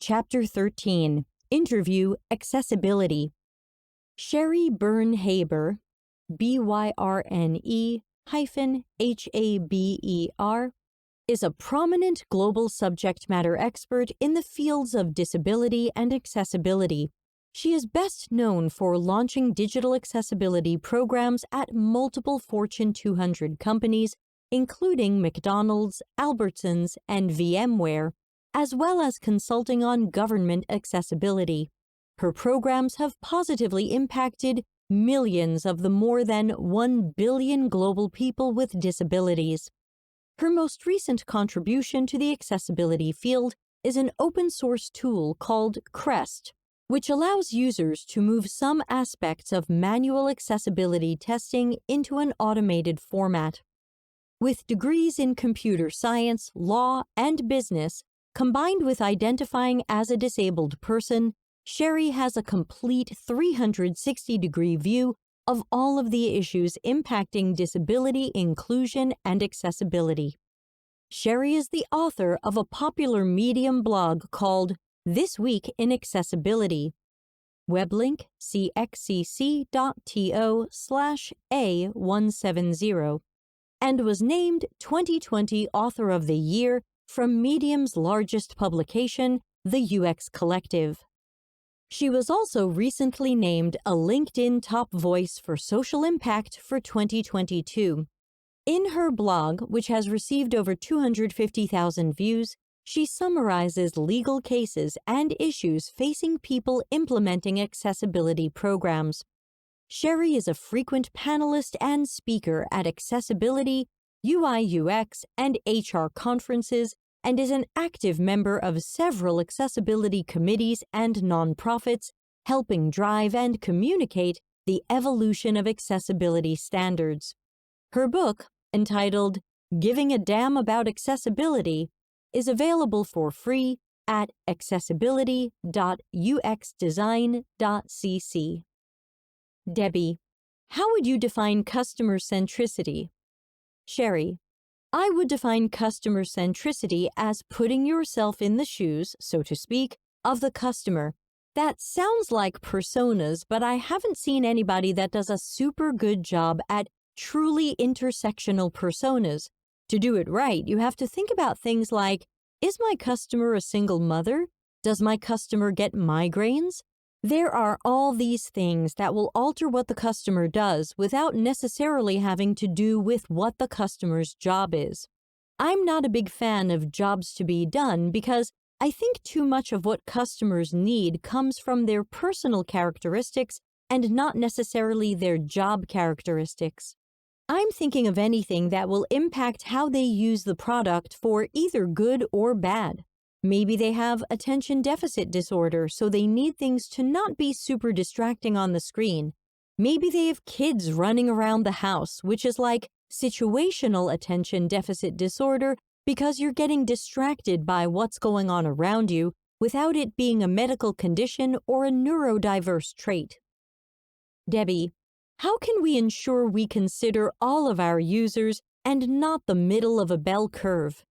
Chapter 13, Interview Accessibility. Sherry Byrne-Haber, Byrne-Haber, is a prominent global subject matter expert in the fields of disability and accessibility. She is best known for launching digital accessibility programs at multiple Fortune 200 companies, including McDonald's, Albertsons, and VMware, as well as consulting on government accessibility. Her programs have positively impacted millions of the more than 1 billion global people with disabilities. Her most recent contribution to the accessibility field is an open-source tool called CREST, which allows users to move some aspects of manual accessibility testing into an automated format. With degrees in computer science, law, and business, combined with identifying as a disabled person, Sherry has a complete 360-degree view of all of the issues impacting disability inclusion and accessibility. Sherry is the author of a popular Medium blog called This Week in Accessibility. Weblink cxcc.to/A170, and was named 2020 Author of the Year from Medium's largest publication, the UX Collective. She was also recently named a LinkedIn Top Voice for Social Impact for 2022. In her blog, which has received over 250,000 views, she summarizes legal cases and issues facing people implementing accessibility programs. Sherry is a frequent panelist and speaker at accessibility, UI/UX, and HR conferences, and is an active member of several accessibility committees and nonprofits, helping drive and communicate the evolution of accessibility standards. Her book, entitled Giving a Damn About Accessibility, is available for free at accessibility.uxdesign.cc. Debbie, how would you define customer centricity? Sherry, I would define customer centricity as putting yourself in the shoes, so to speak, of the customer. That sounds like personas, but I haven't seen anybody that does a super good job at truly intersectional personas. To do it right, you have to think about things like, is my customer a single mother? Does my customer get migraines? There are all these things that will alter what the customer does without necessarily having to do with what the customer's job is. I'm not a big fan of jobs to be done because I think too much of what customers need comes from their personal characteristics and not necessarily their job characteristics. I'm thinking of anything that will impact how they use the product for either good or bad. Maybe they have attention deficit disorder, so they need things to not be super distracting on the screen. Maybe they have kids running around the house, which is like situational attention deficit disorder because you're getting distracted by what's going on around you without it being a medical condition or a neurodiverse trait. Debbie, how can we ensure we consider all of our users and not the middle of a bell curve?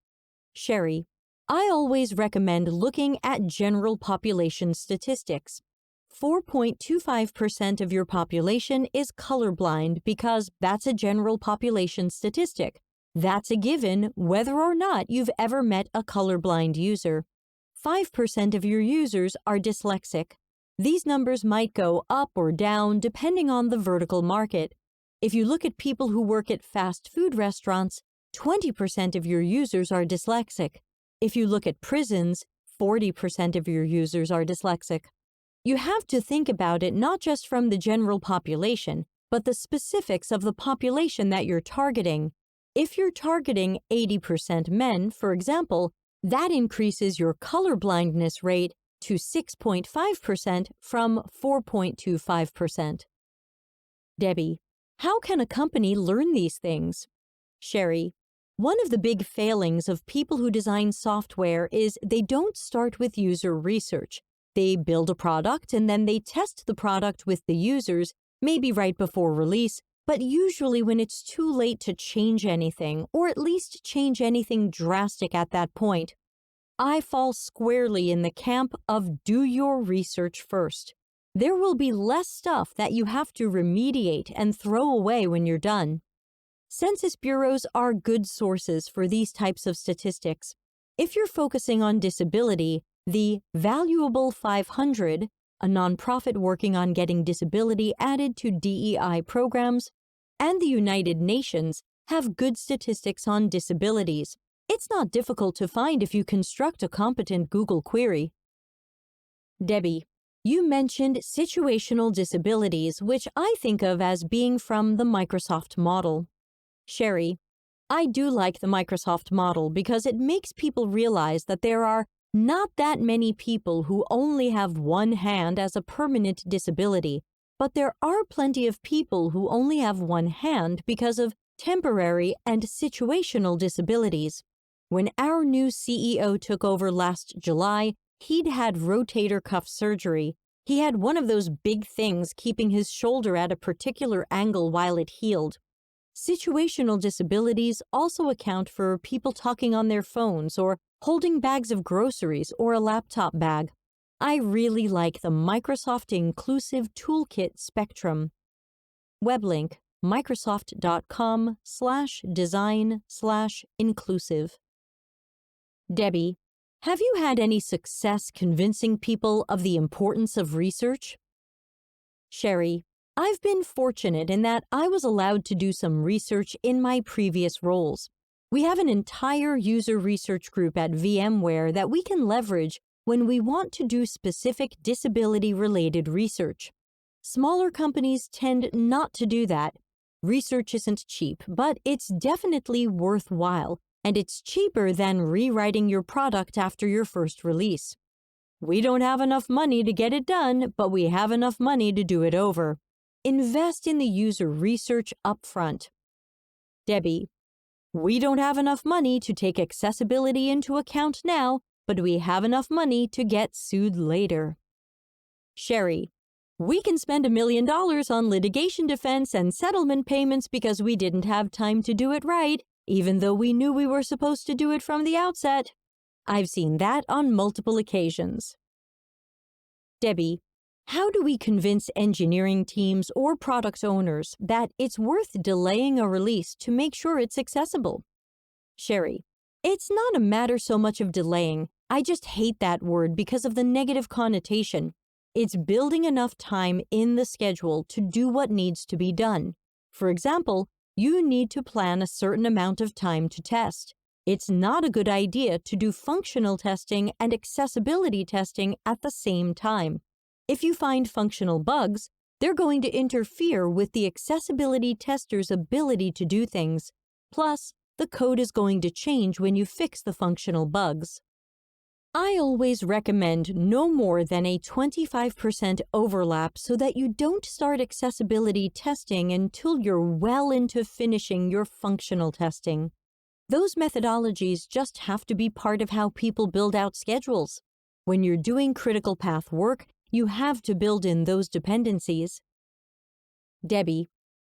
Sherry, I always recommend looking at general population statistics. 4.25% of your population is colorblind because that's a general population statistic. That's a given whether or not you've ever met a colorblind user. 5% of your users are dyslexic. These numbers might go up or down depending on the vertical market. If you look at people who work at fast food restaurants, 20% of your users are dyslexic. If you look at prisons, 40% of your users are dyslexic. You have to think about it not just from the general population, but the specifics of the population that you're targeting. If you're targeting 80% men, for example, that increases your colorblindness rate to 6.5% from 4.25%. Debbie, how can a company learn these things? Sherry, one of the big failings of people who design software is they don't start with user research. They build a product and then they test the product with the users, maybe right before release, but usually when it's too late to change anything, or at least change anything drastic at that point. I fall squarely in the camp of do your research first. There will be less stuff that you have to remediate and throw away when you're done. Census bureaus are good sources for these types of statistics. If you're focusing on disability, the Valuable 500, a nonprofit working on getting disability added to DEI programs, and the United Nations have good statistics on disabilities. It's not difficult to find if you construct a competent Google query. Debbie, you mentioned situational disabilities, which I think of as being from the Microsoft model. Sherry, I do like the Microsoft model because it makes people realize that there are not that many people who only have one hand as a permanent disability, but there are plenty of people who only have one hand because of temporary and situational disabilities. When our new CEO took over last July, he'd had rotator cuff surgery. He had one of those big things keeping his shoulder at a particular angle while it healed. Situational disabilities also account for people talking on their phones or holding bags of groceries or a laptop bag. I really like the Microsoft Inclusive Toolkit Spectrum. Weblink, microsoft.com/design/inclusive. Debbie, have you had any success convincing people of the importance of research? Sherry, I've been fortunate in that I was allowed to do some research in my previous roles. We have an entire user research group at VMware that we can leverage when we want to do specific disability-related research. Smaller companies tend not to do that. Research isn't cheap, but it's definitely worthwhile, and it's cheaper than rewriting your product after your first release. We don't have enough money to get it done, but we have enough money to do it over. Invest in the user research upfront. Debbie, we don't have enough money to take accessibility into account now, but we have enough money to get sued later. Sherry, we can spend $1 million on litigation defense and settlement payments because we didn't have time to do it right, even though we knew we were supposed to do it from the outset. I've seen that on multiple occasions. Debbie, how do we convince engineering teams or product owners that it's worth delaying a release to make sure it's accessible? Sherry, it's not a matter so much of delaying. I just hate that word because of the negative connotation. It's building enough time in the schedule to do what needs to be done. For example, you need to plan a certain amount of time to test. It's not a good idea to do functional testing and accessibility testing at the same time. If you find functional bugs, they're going to interfere with the accessibility tester's ability to do things. Plus, the code is going to change when you fix the functional bugs. I always recommend no more than a 25% overlap so that you don't start accessibility testing until you're well into finishing your functional testing. Those methodologies just have to be part of how people build out schedules. When you're doing critical path work, you have to build in those dependencies. Debbie,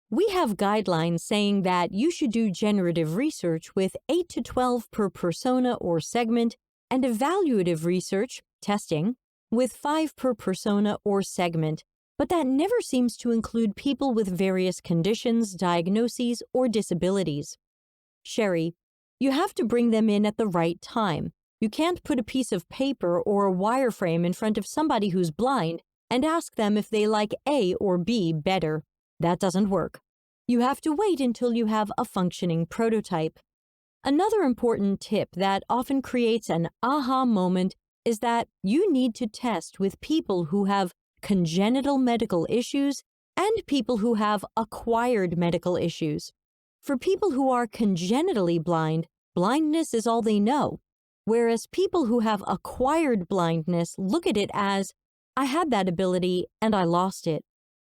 we have guidelines saying that you should do generative research with 8 to 12 per persona or segment and evaluative research, testing, with 5 per persona or segment, but that never seems to include people with various conditions, diagnoses, or disabilities. Sherry, you have to bring them in at the right time. You can't put a piece of paper or a wireframe in front of somebody who's blind and ask them if they like A or B better. That doesn't work. You have to wait until you have a functioning prototype. Another important tip that often creates an aha moment is that you need to test with people who have congenital medical issues and people who have acquired medical issues. For people who are congenitally blind, blindness is all they know. Whereas people who have acquired blindness look at it as, I had that ability and I lost it.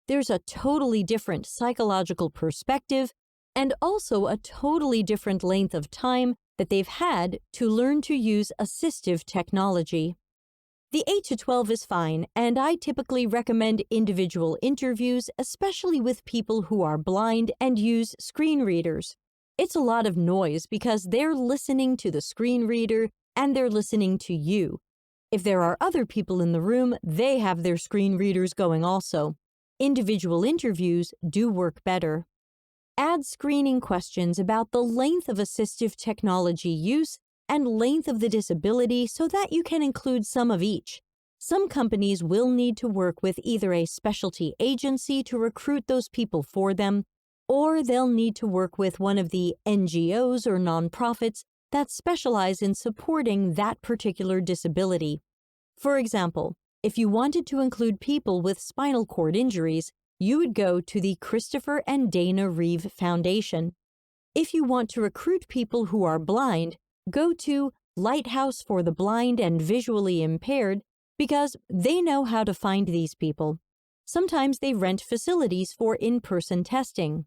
There's a totally different psychological perspective and also a totally different length of time that they've had to learn to use assistive technology. The 8 to 12 is fine, and I typically recommend individual interviews, especially with people who are blind and use screen readers. It's a lot of noise because they're listening to the screen reader, and they're listening to you. If there are other people in the room, they have their screen readers going also. Individual interviews do work better. Add screening questions about the length of assistive technology use and length of the disability so that you can include some of each. Some companies will need to work with either a specialty agency to recruit those people for them, or they'll need to work with one of the NGOs or nonprofits that specialize in supporting that particular disability. For example, if you wanted to include people with spinal cord injuries, you would go to the Christopher and Dana Reeve Foundation. If you want to recruit people who are blind, go to Lighthouse for the Blind and Visually Impaired because they know how to find these people. Sometimes they rent facilities for in-person testing.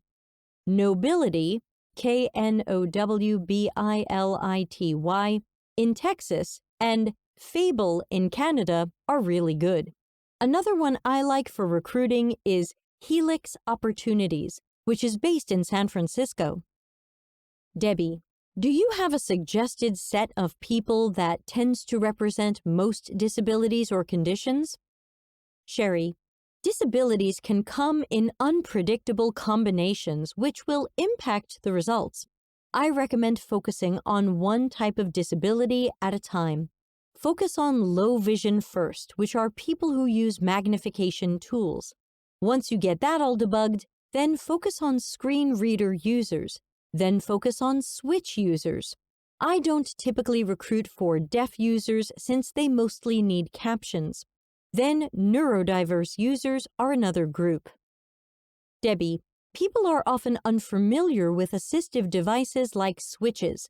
Knowbility, Knowbility, in Texas and Fable in Canada are really good. Another one I like for recruiting is Helix Opportunities, which is based in San Francisco. Debbie, do you have a suggested set of people that tends to represent most disabilities or conditions? Sherry, disabilities can come in unpredictable combinations which will impact the results. I recommend focusing on one type of disability at a time. Focus on low vision first, which are people who use magnification tools. Once you get that all debugged, then focus on screen reader users. Then focus on switch users. I don't typically recruit for deaf users since they mostly need captions. Then neurodiverse users are another group. Debbie, people are often unfamiliar with assistive devices like switches.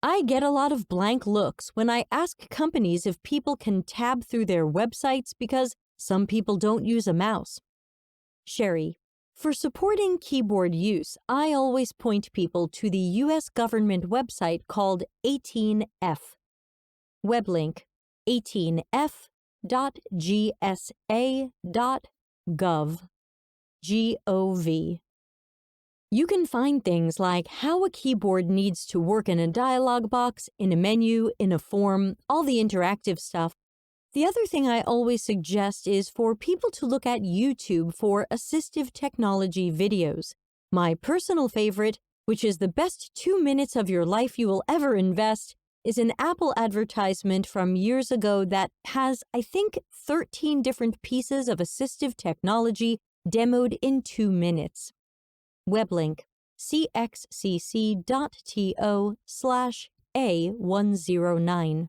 I get a lot of blank looks when I ask companies if people can tab through their websites because some people don't use a mouse. Sherry, for supporting keyboard use, I always point people to the U.S. government website called 18F. Weblink 18f.gsa.gov. G-O-V. You can find things like how a keyboard needs to work in a dialog box, in a menu, in a form, all the interactive stuff. The other thing I always suggest is for people to look at YouTube for assistive technology videos. My personal favorite, which is the best 2 minutes of your life you will ever invest, is an Apple advertisement from years ago that has, I think, 13 different pieces of assistive technology demoed in 2 minutes. Weblink cxcc.to/A109.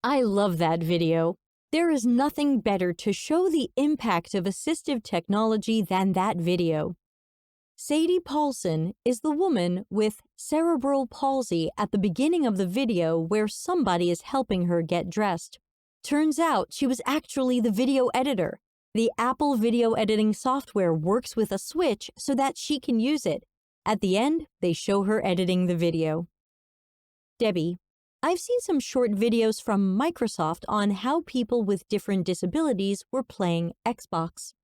I love that video. There is nothing better to show the impact of assistive technology than that video. Sadie Paulson is the woman with cerebral palsy at the beginning of the video where somebody is helping her get dressed. Turns out she was actually the video editor. The Apple video editing software works with a switch so that she can use it. At the end, they show her editing the video. Debbie, I've seen some short videos from Microsoft on how people with different disabilities were playing Xbox.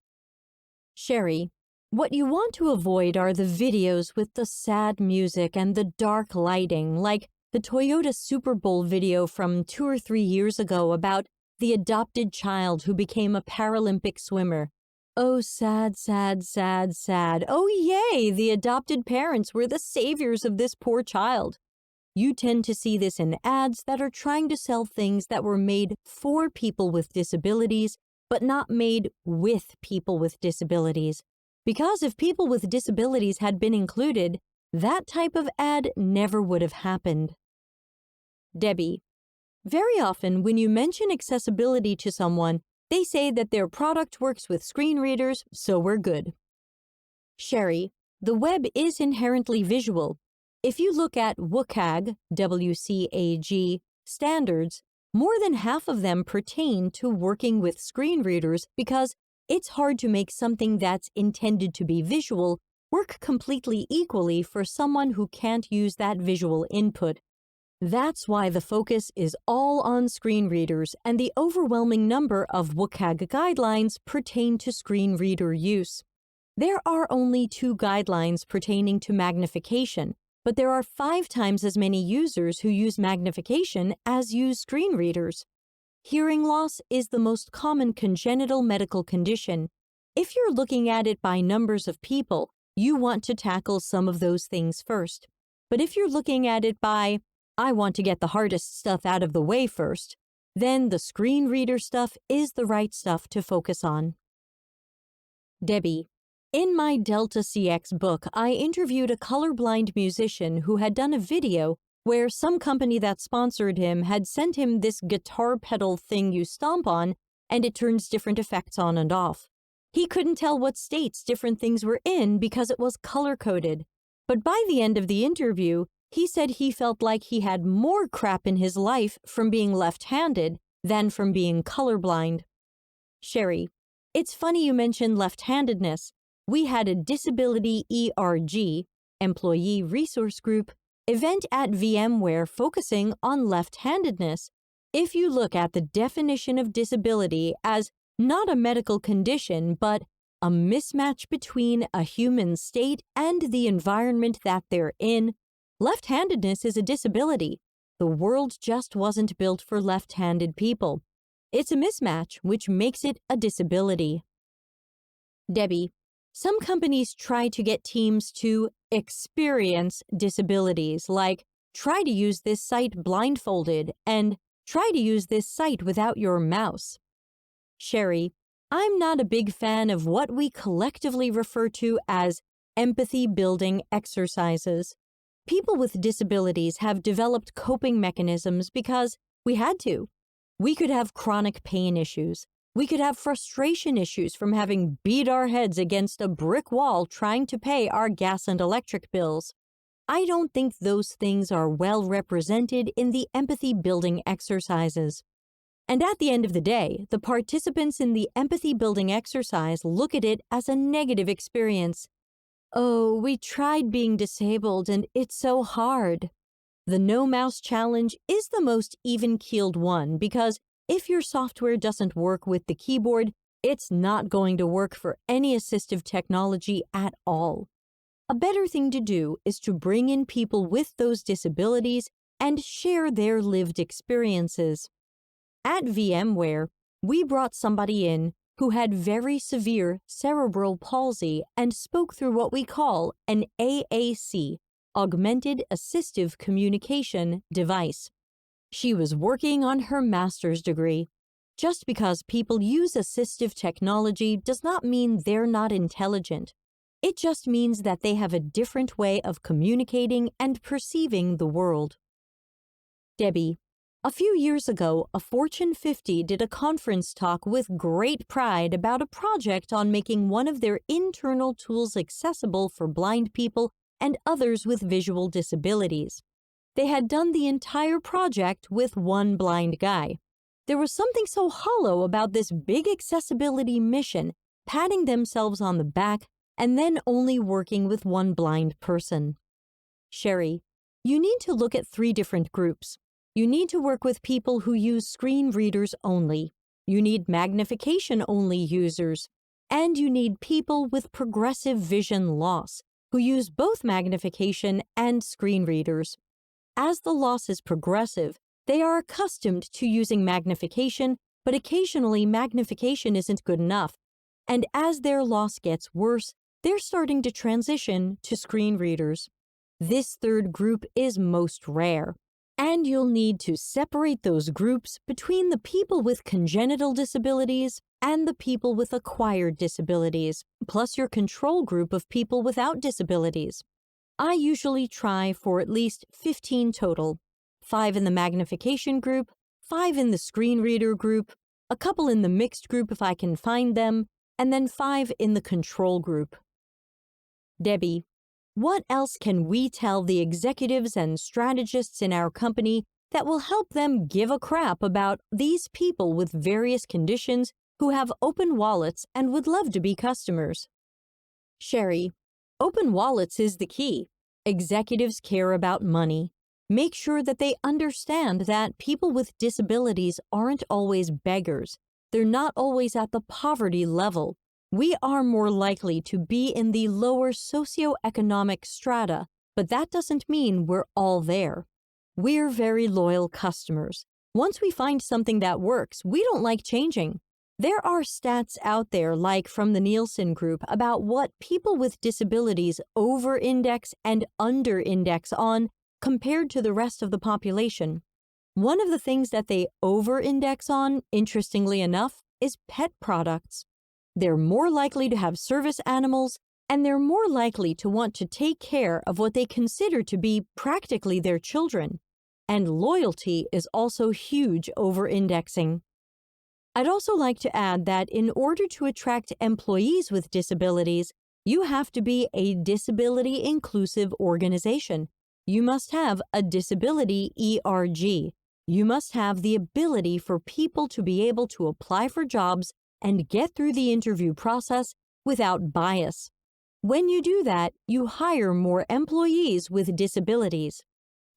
Sherry, what you want to avoid are the videos with the sad music and the dark lighting, like the Toyota Super Bowl video from 2 or 3 years ago about the adopted child who became a Paralympic swimmer. Oh, sad, sad, sad, sad. Oh, yay, the adopted parents were the saviors of this poor child. You tend to see this in ads that are trying to sell things that were made for people with disabilities, but not made with people with disabilities. Because if people with disabilities had been included, that type of ad never would have happened. Debbie, very often when you mention accessibility to someone, they say that their product works with screen readers, so we're good. Sherry, the web is inherently visual. If you look at WCAG, W-C-A-G, standards, more than half of them pertain to working with screen readers because it's hard to make something that's intended to be visual work completely equally for someone who can't use that visual input. That's why the focus is all on screen readers, and the overwhelming number of WCAG guidelines pertain to screen reader use. There are only 2 guidelines pertaining to magnification, but there are 5 times as many users who use magnification as use screen readers. Hearing loss is the most common congenital medical condition. If you're looking at it by numbers of people, you want to tackle some of those things first. But if you're looking at it by, I want to get the hardest stuff out of the way first, then the screen reader stuff is the right stuff to focus on. Debbie. In my Delta CX book, I interviewed a colorblind musician who had done a video where some company that sponsored him had sent him this guitar pedal thing you stomp on, and it turns different effects on and off. He couldn't tell what states different things were in because it was color-coded. But by the end of the interview, he said he felt like he had more crap in his life from being left-handed than from being colorblind. Sherry. It's funny you mentioned left-handedness. We had a Disability ERG, Employee Resource Group, event at VMware focusing on left-handedness. If you look at the definition of disability as not a medical condition, but a mismatch between a human state and the environment that they're in, left-handedness is a disability. The world just wasn't built for left-handed people. It's a mismatch, which makes it a disability. Debbie. Some companies try to get teams to experience disabilities, like try to use this site blindfolded and try to use this site without your mouse. Sherry. I'm not a big fan of what we collectively refer to as empathy-building exercises. People with disabilities have developed coping mechanisms because we had to. We could have chronic pain issues. We could have frustration issues from having beat our heads against a brick wall trying to pay our gas and electric bills. I don't think those things are well represented in the empathy-building exercises. And at the end of the day, the participants in the empathy-building exercise look at it as a negative experience. Oh, we tried being disabled and it's so hard. The no mouse challenge is the most even-keeled one because if your software doesn't work with the keyboard, it's not going to work for any assistive technology at all. A better thing to do is to bring in people with those disabilities and share their lived experiences. At VMware, we brought somebody in who had very severe cerebral palsy and spoke through what we call an AAC, Augmented Assistive Communication device. She was working on her master's degree. Just because people use assistive technology does not mean they're not intelligent. It just means that they have a different way of communicating and perceiving the world. Debbie. A few years ago, a Fortune 50 did a conference talk with great pride about a project on making one of their internal tools accessible for blind people and others with visual disabilities. They had done the entire project with one blind guy. There was something so hollow about this big accessibility mission, patting themselves on the back and then only working with one blind person. Sherry, you need to look at 3 different groups. You need to work with people who use screen readers only. You need magnification-only users. And you need people with progressive vision loss, who use both magnification and screen readers. As the loss is progressive, they are accustomed to using magnification, but occasionally magnification isn't good enough. And as their loss gets worse, they're starting to transition to screen readers. This 3rd group is most rare. And you'll need to separate those groups between the people with congenital disabilities and the people with acquired disabilities, plus your control group of people without disabilities. I usually try for at least 15 total, 5 in the magnification group, 5 in the screen reader group, a couple in the mixed group if I can find them, and then 5 in the control group. Debbie, what else can we tell the executives and strategists in our company that will help them give a crap about these people with various conditions who have open wallets and would love to be customers? Sherry, open wallets is the key. Executives care about money. Make sure that they understand that people with disabilities aren't always beggars. They're not always at the poverty level. We are more likely to be in the lower socioeconomic strata But that doesn't mean we're all there. We're very loyal customers. Once we find something that works, we don't like changing. There are stats out there, like from the Nielsen Group, about what people with disabilities over-index and under-index on compared to the rest of the population. One of the things that they over-index on, interestingly enough, is pet products. They're more likely to have service animals, and they're more likely to want to take care of what they consider to be practically their children. And loyalty is also huge over-indexing. I'd also like to add that in order to attract employees with disabilities, you have to be a disability-inclusive organization. You must have a disability ERG. You must have the ability for people to be able to apply for jobs and get through the interview process without bias. When you do that, you hire more employees with disabilities.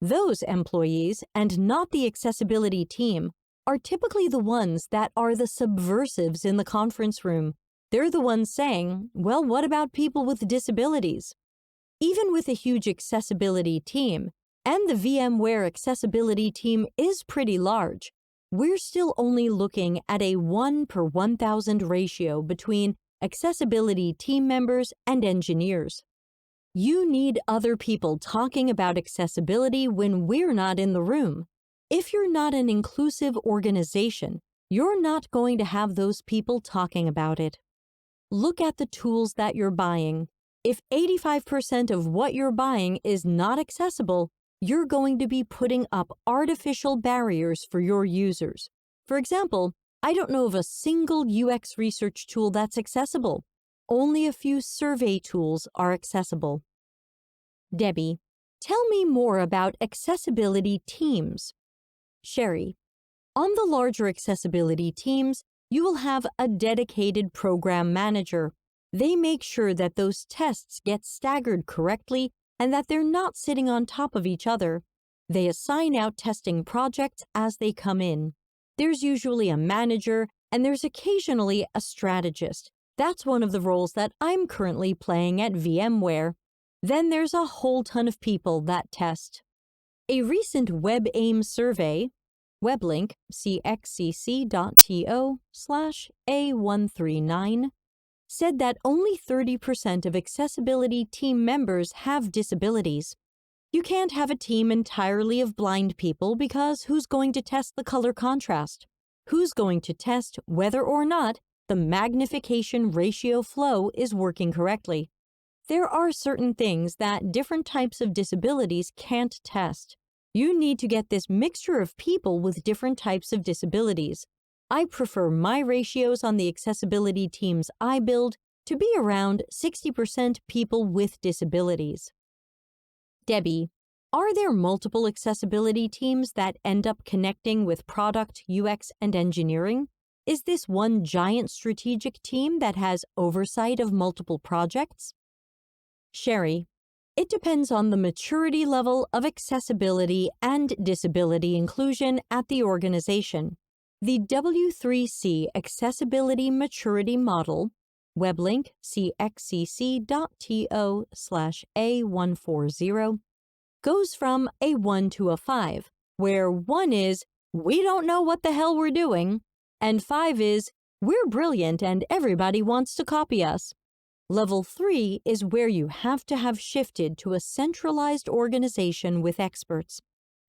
Those employees, and not the accessibility team, are typically the ones that are the subversives in the conference room. They're the ones saying, well, what about people with disabilities? Even with a huge accessibility team, and the VMware accessibility team is pretty large, we're still only looking at a 1 per 1,000 ratio between accessibility team members and engineers. You need other people talking about accessibility when we're not in the room. If you're not an inclusive organization, you're not going to have those people talking about it. Look at the tools that you're buying. If 85% of what you're buying is not accessible, you're going to be putting up artificial barriers for your users. For example, I don't know of a single UX research tool that's accessible. Only a few survey tools are accessible. Debbie, tell me more about accessibility teams. Sherry, on the larger accessibility teams, you will have a dedicated program manager. They make sure that those tests get staggered correctly and that they're not sitting on top of each other. They assign out testing projects as they come in. There's usually a manager, and there's occasionally a strategist. That's one of the roles that I'm currently playing at VMware. Then there's a whole ton of people that test. A recent WebAIM survey, weblink cxcc.to/A139, said that only 30% of accessibility team members have disabilities. You can't have a team entirely of blind people because who's going to test the color contrast? Who's going to test whether or not the magnification ratio flow is working correctly? There are certain things that different types of disabilities can't test. You need to get this mixture of people with different types of disabilities. I prefer my ratios on the accessibility teams I build to be around 60% people with disabilities. Debbie, are there multiple accessibility teams that end up connecting with product, UX, and engineering? Is this one giant strategic team that has oversight of multiple projects? Sherry, it depends on the maturity level of accessibility and disability inclusion at the organization. The W3C Accessibility Maturity Model, weblink cxcc.to/A140, goes from a 1 to a 5, where 1 is, we don't know what the hell we're doing, and 5 is, we're brilliant and everybody wants to copy us. Level 3 is where you have to have shifted to a centralized organization with experts.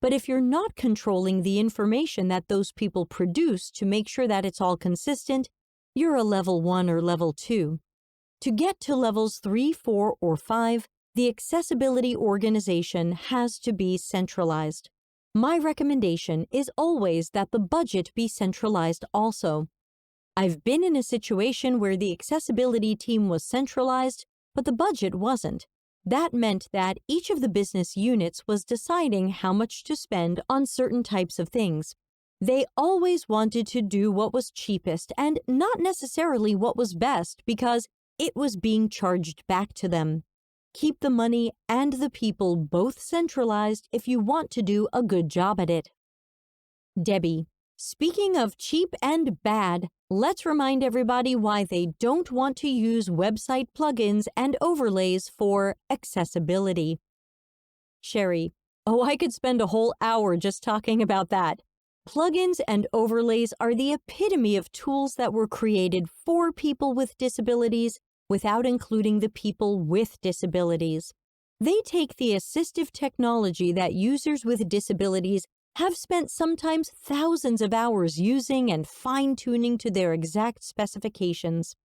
But if you're not controlling the information that those people produce to make sure that it's all consistent, you're a level 1 or level 2. To get to levels 3, 4, or 5, the accessibility organization has to be centralized. My recommendation is always that the budget be centralized also. I've been in a situation where the accessibility team was centralized, but the budget wasn't. That meant that each of the business units was deciding how much to spend on certain types of things. They always wanted to do what was cheapest and not necessarily what was best because it was being charged back to them. Keep the money and the people both centralized if you want to do a good job at it. Debbie, speaking of cheap and bad, let's remind everybody why they don't want to use website plugins and overlays for accessibility. Sherry, oh, I could spend a whole hour just talking about that. Plugins and overlays are the epitome of tools that were created for people with disabilities without including the people with disabilities. They take the assistive technology that users with disabilities have spent sometimes thousands of hours using and fine-tuning to their exact specifications.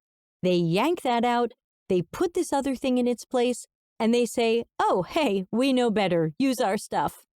They yank that out, they put this other thing in its place, and they say, oh, hey, we know better, use our stuff.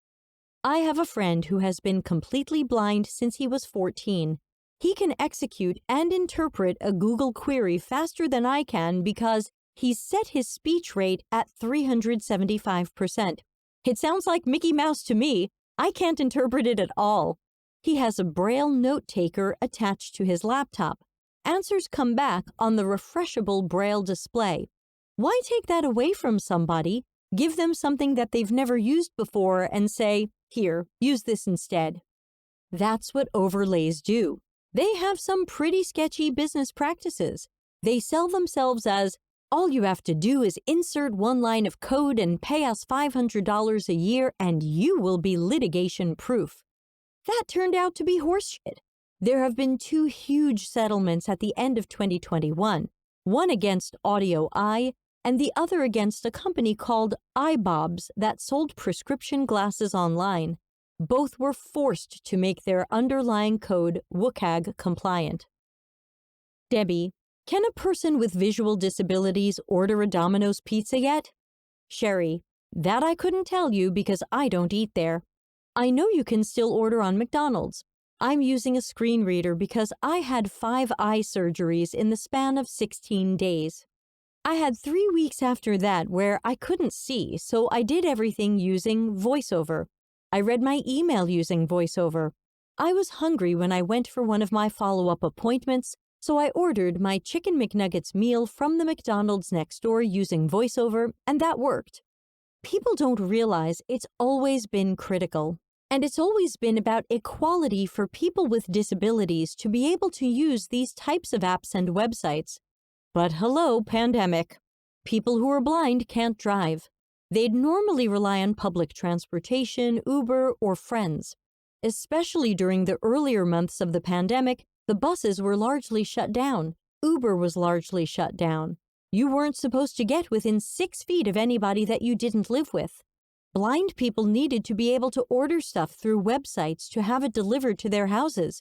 I have a friend who has been completely blind since he was 14. He can execute and interpret a Google query faster than I can because he's set his speech rate at 375%. It sounds like Mickey Mouse to me. I can't interpret it at all. He has a Braille note taker attached to his laptop. Answers come back on the refreshable Braille display. Why take that away from somebody, give them something that they've never used before, and say, here, use this instead? That's what overlays do. They have some pretty sketchy business practices. They sell themselves as, all you have to do is insert one line of code and pay us $500 a year and you will be litigation-proof. That turned out to be horseshit. There have been 2 huge settlements at the end of 2021, one against Audio Eye and the other against a company called iBobs that sold prescription glasses online. Both were forced to make their underlying code WCAG compliant. Debbie, can a person with visual disabilities order a Domino's pizza yet? Sherry, that I couldn't tell you because I don't eat there. I know you can still order on McDonald's. I'm using a screen reader because I had 5 eye surgeries in the span of 16 days. I had 3 weeks after that where I couldn't see, so I did everything using VoiceOver. I read my email using VoiceOver. I was hungry when I went for one of my follow-up appointments, so I ordered my Chicken McNuggets meal from the McDonald's next door using VoiceOver, and that worked. People don't realize it's always been critical, and it's always been about equality for people with disabilities to be able to use these types of apps and websites. But hello, pandemic. People who are blind can't drive. They'd normally rely on public transportation, Uber, or friends. Especially during the earlier months of the pandemic, the buses were largely shut down. Uber was largely shut down. You weren't supposed to get within 6 feet of anybody that you didn't live with. Blind people needed to be able to order stuff through websites to have it delivered to their houses.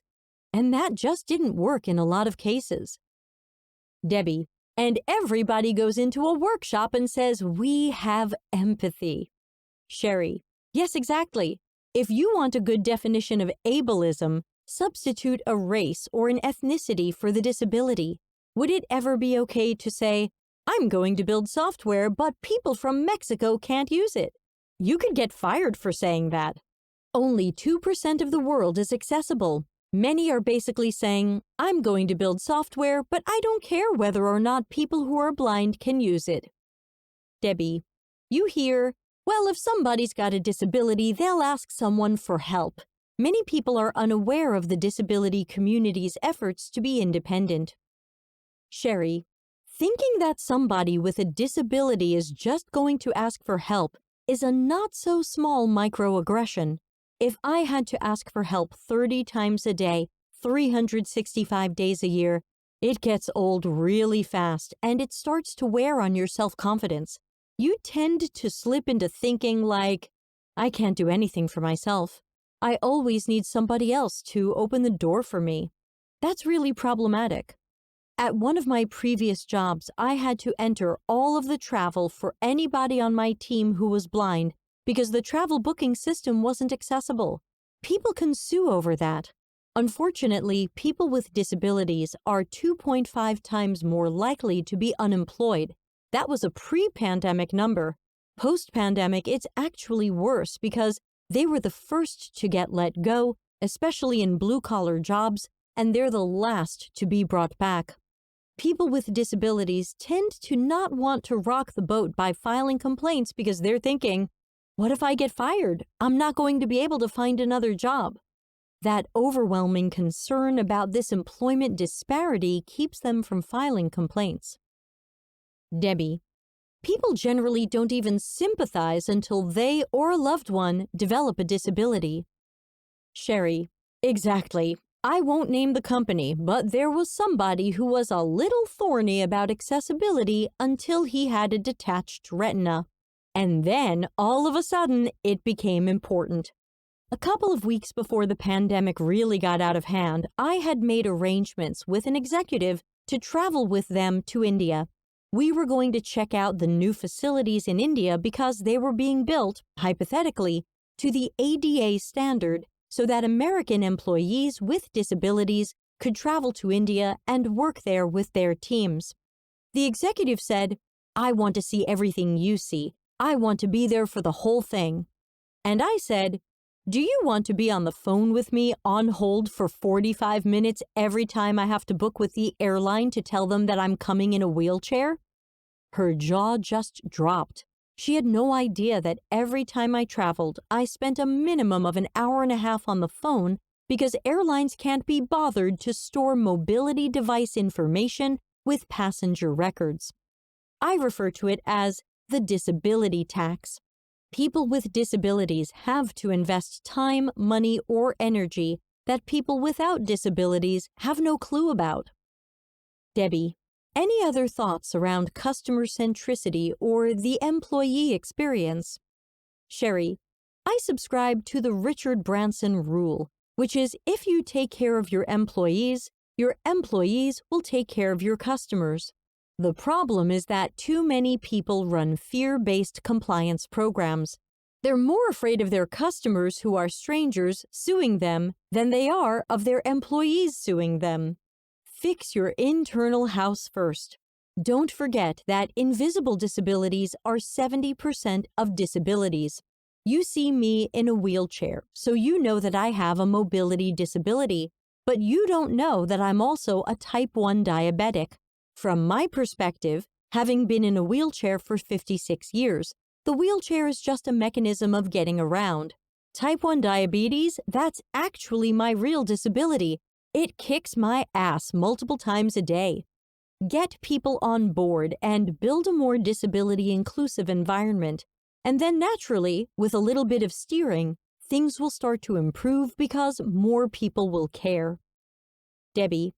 And that just didn't work in a lot of cases. Debbie, and everybody goes into a workshop and says, we have empathy. Sherry, yes, exactly. If you want a good definition of ableism, substitute a race or an ethnicity for the disability. Would it ever be okay to say, I'm going to build software, but people from Mexico can't use it? You could get fired for saying that. Only 2% of the world is accessible. Many are basically saying, I'm going to build software, but I don't care whether or not people who are blind can use it. Debbie, you hear, well, if somebody's got a disability, they'll ask someone for help. Many people are unaware of the disability community's efforts to be independent. Sherry, thinking that somebody with a disability is just going to ask for help is a not-so-small microaggression. If I had to ask for help 30 times a day, 365 days a year, it gets old really fast and it starts to wear on your self-confidence. You tend to slip into thinking like, I can't do anything for myself. I always need somebody else to open the door for me. That's really problematic. At one of my previous jobs, I had to enter all of the travel for anybody on my team who was blind because the travel booking system wasn't accessible. People can sue over that. Unfortunately, people with disabilities are 2.5 times more likely to be unemployed. That was a pre-pandemic number. Post-pandemic, it's actually worse because they were the first to get let go, especially in blue-collar jobs, and they're the last to be brought back. People with disabilities tend to not want to rock the boat by filing complaints because they're thinking, what if I get fired? I'm not going to be able to find another job. That overwhelming concern about this employment disparity keeps them from filing complaints. Debbie, People generally don't even sympathize until they or a loved one develop a disability. Sherry: exactly. I won't name the company, but there was somebody who was a little thorny about accessibility until he had a detached retina. And then, all of a sudden, it became important. A couple of weeks before the pandemic really got out of hand, I had made arrangements with an executive to travel with them to India. We were going to check out the new facilities in India because they were being built, hypothetically, to the ADA standard so that American employees with disabilities could travel to India and work there with their teams. The executive said, "I want to see everything you see. I want to be there for the whole thing." And I said, "Do you want to be on the phone with me on hold for 45 minutes every time I have to book with the airline to tell them that I'm coming in a wheelchair?" Her jaw just dropped. She had no idea that every time I traveled, I spent a minimum of an hour and a half on the phone because airlines can't be bothered to store mobility device information with passenger records. I refer to it as the disability tax. People with disabilities have to invest time, money, or energy that people without disabilities have no clue about. Debbie: any other thoughts around customer centricity or the employee experience? Sherry: I subscribe to the Richard Branson rule, which is if you take care of your employees will take care of your customers. The problem is that too many people run fear-based compliance programs. They're more afraid of their customers who are strangers suing them than they are of their employees suing them. Fix your internal house first. Don't forget that invisible disabilities are 70% of disabilities. You see me in a wheelchair, so you know that I have a mobility disability, but you don't know that I'm also a type 1 diabetic. From my perspective, having been in a wheelchair for 56 years, the wheelchair is just a mechanism of getting around. Type 1 diabetes, that's actually my real disability. It kicks my ass multiple times a day. Get people on board and build a more disability-inclusive environment. And then naturally, with a little bit of steering, things will start to improve because more people will care. Debbie: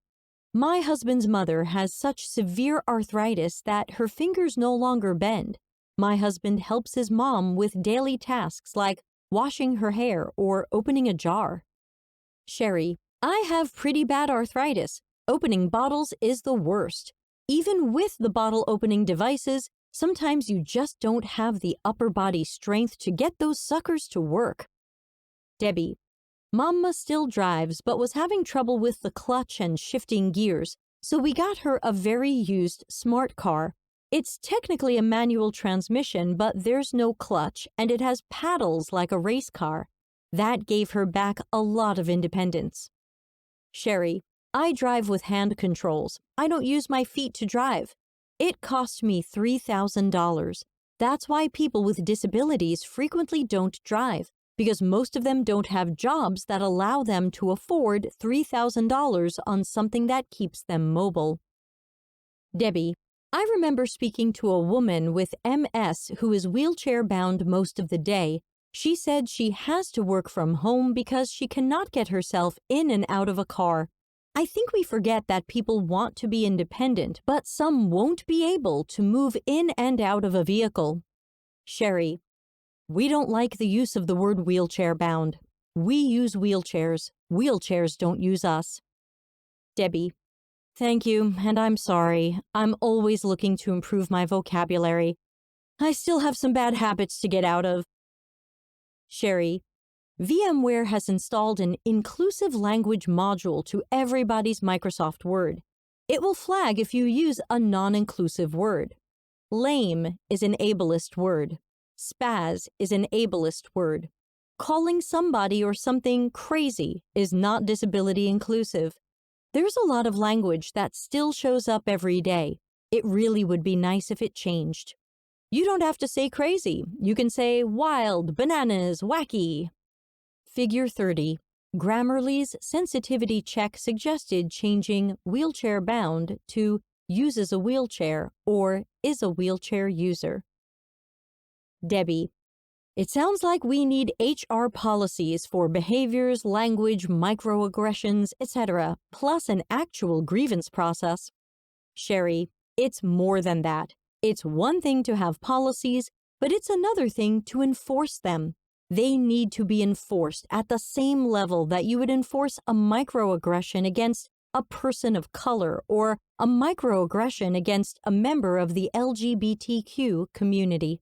my husband's mother has such severe arthritis that her fingers no longer bend. My husband helps his mom with daily tasks like washing her hair or opening a jar. Sherry: I have pretty bad arthritis. Opening bottles is the worst. Even with the bottle opening devices, sometimes you just don't have the upper body strength to get those suckers to work. Debbie: Mama still drives but was having trouble with the clutch and shifting gears, so we got her a very used smart car. It's technically a manual transmission, but there's no clutch and it has paddles like a race car. That gave her back a lot of independence. Sherry: I drive with hand controls. I don't use my feet to drive. It cost me $3,000. That's why people with disabilities frequently don't drive, because most of them don't have jobs that allow them to afford $3,000 on something that keeps them mobile. Debbie: I remember speaking to a woman with MS who is wheelchair-bound most of the day. She said she has to work from home because she cannot get herself in and out of a car. I think we forget that people want to be independent, but some won't be able to move in and out of a vehicle. Sherry: we don't like the use of the word wheelchair-bound. We use wheelchairs. Wheelchairs don't use us. Debbie: thank you, and I'm sorry. I'm always looking to improve my vocabulary. I still have some bad habits to get out of. Sherry: VMware has installed an inclusive language module to everybody's Microsoft Word. It will flag if you use a non-inclusive word. Lame is an ableist word. Spaz is an ableist word. Calling somebody or something crazy is not disability inclusive. There's a lot of language that still shows up every day. It really would be nice if it changed. You don't have to say crazy. You can say wild, bananas, wacky. Figure 30. Grammarly's sensitivity check suggested changing wheelchair-bound to uses a wheelchair, or is a wheelchair user. Debbie, it sounds like we need HR policies for behaviors, language, microaggressions, etc., plus an actual grievance process. Sherry, it's more than that. It's one thing to have policies, but it's another thing to enforce them. They need to be enforced at the same level that you would enforce a microaggression against a person of color or a microaggression against a member of the LGBTQ community.